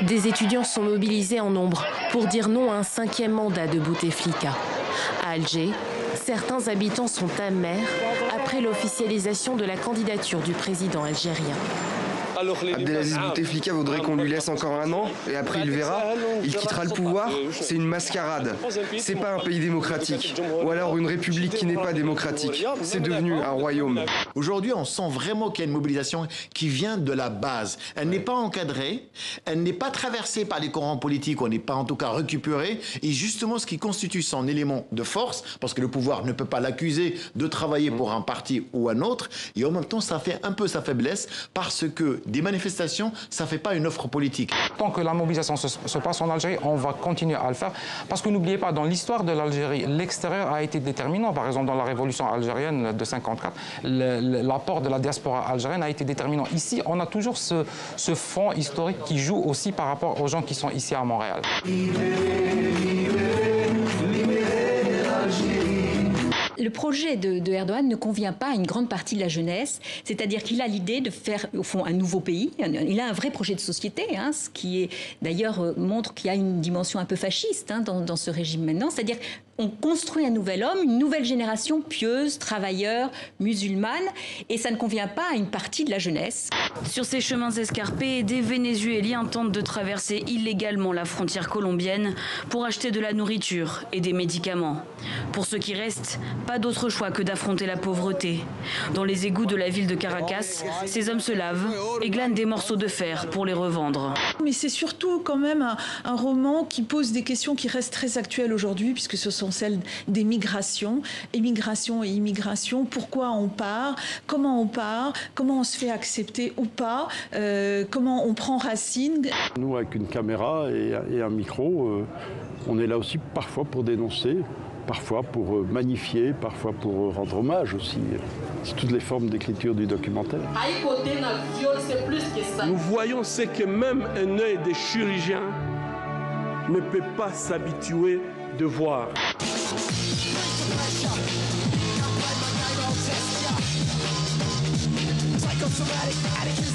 Des étudiants sont mobilisés en nombre pour dire non à un 5e mandat de Bouteflika. À Alger, certains habitants sont amers après l'officialisation de la candidature du président algérien. Abdelaziz Bouteflika voudrait qu'on lui laisse encore un an et après il verra, il quittera le pouvoir. C'est une mascarade. C'est pas un pays démocratique. Ou alors une république qui n'est pas démocratique. C'est devenu un royaume. Aujourd'hui, on sent vraiment qu'il y a une mobilisation qui vient de la base. Elle n'est pas encadrée, elle n'est pas traversée par les courants politiques, on n'est pas en tout cas récupérée. Et justement, ce qui constitue son élément de force, parce que le pouvoir ne peut pas l'accuser de travailler pour un parti ou un autre, et en même temps, ça fait un peu sa faiblesse, parce que des manifestations, ça ne fait pas une offre politique. Tant que la mobilisation se passe en Algérie, on va continuer à le faire. Parce que n'oubliez pas, dans l'histoire de l'Algérie, l'extérieur a été déterminant. Par exemple, dans la révolution algérienne de 54, l'apport de la diaspora algérienne a été déterminant. Ici, on a toujours ce fond historique qui joue aussi par rapport aux gens qui sont ici à Montréal. Le projet de Erdogan ne convient pas à une grande partie de la jeunesse, c'est-à-dire qu'il a l'idée de faire, au fond, un nouveau pays. Il a un vrai projet de société, ce qui, d'ailleurs, montre qu'il y a une dimension un peu fasciste dans ce régime maintenant. C'est-à-dire qu'on construit un nouvel homme, une nouvelle génération pieuse, travailleure, musulmane, et ça ne convient pas à une partie de la jeunesse. Sur ces chemins escarpés, des Vénézuéliens tentent de traverser illégalement la frontière colombienne pour acheter de la nourriture et des médicaments. Pour ceux qui restent, pas d'autre choix que d'affronter la pauvreté. Dans les égouts de la ville de Caracas, ces hommes se lavent et glanent des morceaux de fer pour les revendre. Mais c'est surtout quand même un roman qui pose des questions qui restent très actuelles aujourd'hui, puisque ce sont celles des migrations, émigration et immigration. Pourquoi on part on se fait accepter ou pas, comment on prend racine. Nous, avec une caméra et un micro, on est là aussi parfois pour dénoncer, parfois pour magnifier, parfois pour rendre hommage aussi. C'est toutes les formes d'écriture du documentaire. Nous voyons ce que même un œil de chirurgien ne peut pas s'habituer de voir. Psychosomatic addict.